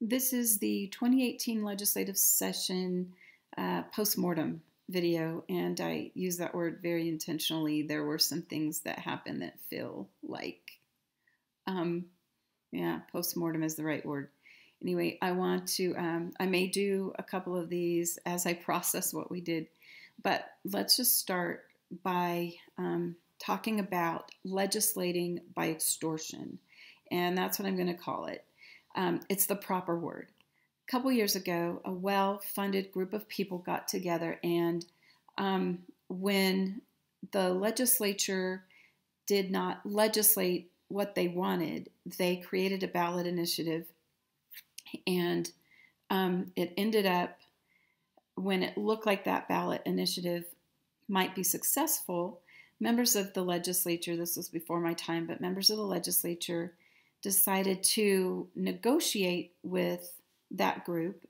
This is the 2018 legislative session postmortem video, and I use that word very intentionally. There were some things that happened that feel like, postmortem is the right word. Anyway, I may do a couple of these as I process what we did, but let's just start by talking about legislating by extortion, and that's what I'm going to call it. It's the proper word. A couple years ago, a well-funded group of people got together, and when the legislature did not legislate what they wanted, they created a ballot initiative, and it ended up, when it looked like that ballot initiative might be successful, members of the legislature, this was before my time, but members of the legislature decided to negotiate with that group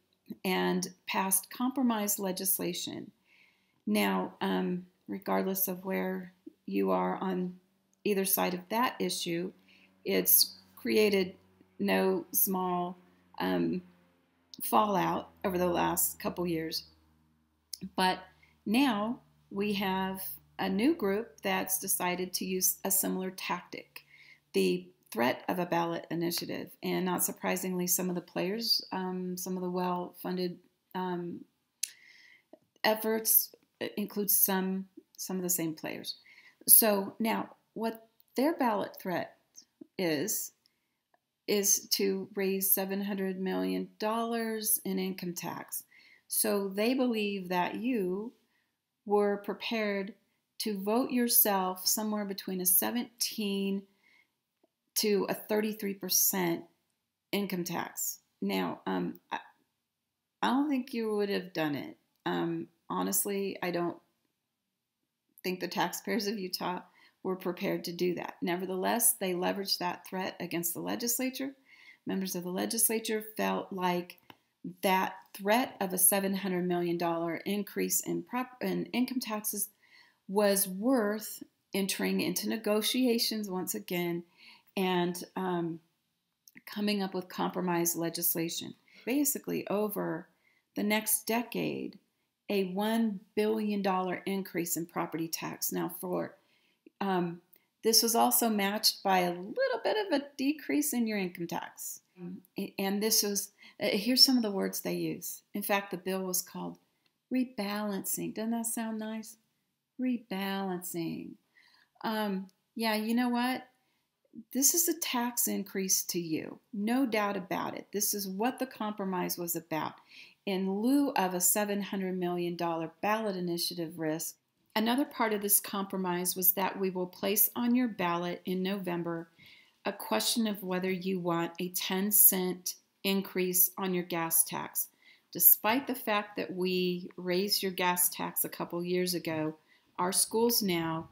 and passed compromise legislation. Now, regardless of where you are on either side of that issue, it's created no small fallout over the last couple years. But now we have a new group that's decided to use a similar tactic, the threat of a ballot initiative. And not surprisingly, some of the players, some of the well-funded efforts include some of the same players. So now what their ballot threat is to raise $700 million in income tax. So they believe that you were prepared to vote yourself somewhere between a 17 to a 33% income tax. Now, I don't think you would have done it. Honestly, I don't think the taxpayers of Utah were prepared to do that. Nevertheless, they leveraged that threat against the legislature. Members of the legislature felt like that threat of a $700 million increase in income taxes was worth entering into negotiations once again and coming up with compromise legislation. Basically, over the next decade, a $1 billion increase in property tax. Now, this was also matched by a little bit of a decrease in your income tax. And this was, here's some of the words they use. In fact, the bill was called rebalancing. Doesn't that sound nice? Rebalancing. Yeah, you know what? This is a tax increase to you. No doubt about it. This is what the compromise was about. In lieu of a $700 million ballot initiative risk, another part of this compromise was that we will place on your ballot in November a question of whether you want a 10-cent increase on your gas tax. Despite the fact that we raised your gas tax a couple years ago, our schools now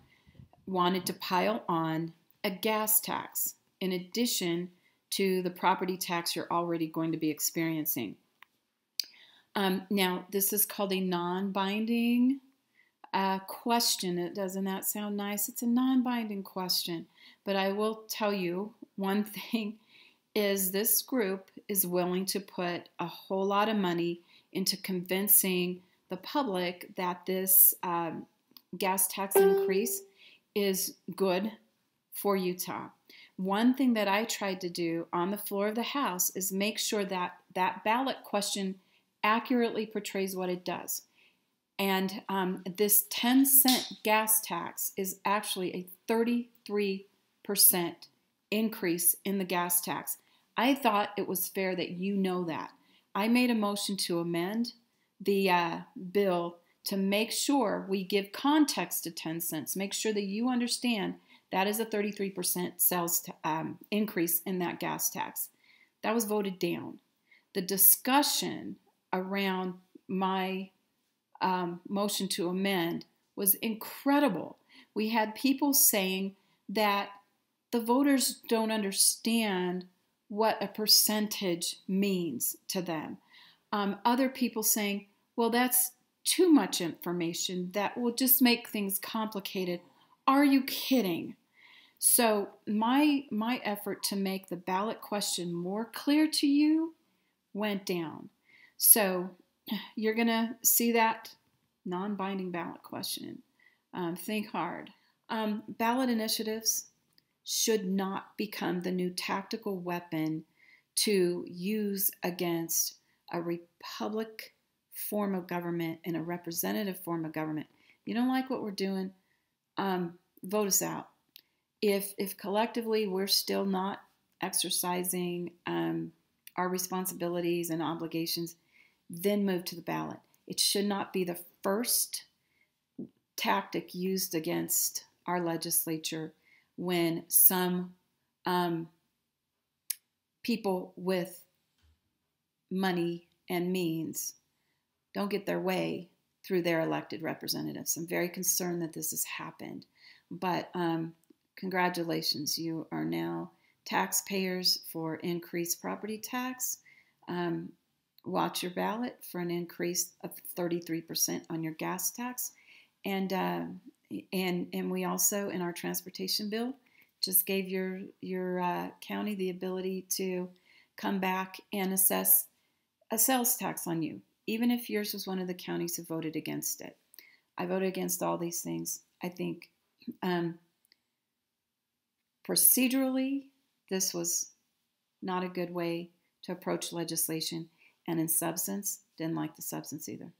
wanted to pile on a gas tax in addition to the property tax you're already going to be experiencing. Now, this is called a non-binding question. Doesn't that sound nice? It's a non-binding question. But I will tell you one thing is this group is willing to put a whole lot of money into convincing the public that this gas tax increase is good for Utah. One thing that I tried to do on the floor of the House is make sure that that ballot question accurately portrays what it does. And this 10-cent gas tax is actually a 33% increase in the gas tax. I thought it was fair that you know that. I made a motion to amend the bill to make sure we give context to 10 cents. Make sure that you understand that is a 33% sales increase in that gas tax. That was voted down. The discussion around my motion to amend was incredible. We had people saying that the voters don't understand what a percentage means to them. Other people saying, well, that's too much information. That will just make things complicated. Are you kidding? So my effort to make the ballot question more clear to you went down. So you're going to see that non-binding ballot question. Think hard. Ballot initiatives should not become the new tactical weapon to use against a republic form of government and a representative form of government. You don't like what we're doing, vote us out. If collectively we're still not exercising our responsibilities and obligations, then move to the ballot. It should not be the first tactic used against our legislature when some people with money and means don't get their way through their elected representatives. I'm very concerned that this has happened, but congratulations, you are now taxpayers for increased property tax. Watch your ballot for an increase of 33% on your gas tax. And we also, in our transportation bill, just gave your county the ability to come back and assess a sales tax on you, even if yours was one of the counties who voted against it. I voted against all these things. I think procedurally, this was not a good way to approach legislation, and in substance, didn't like the substance either.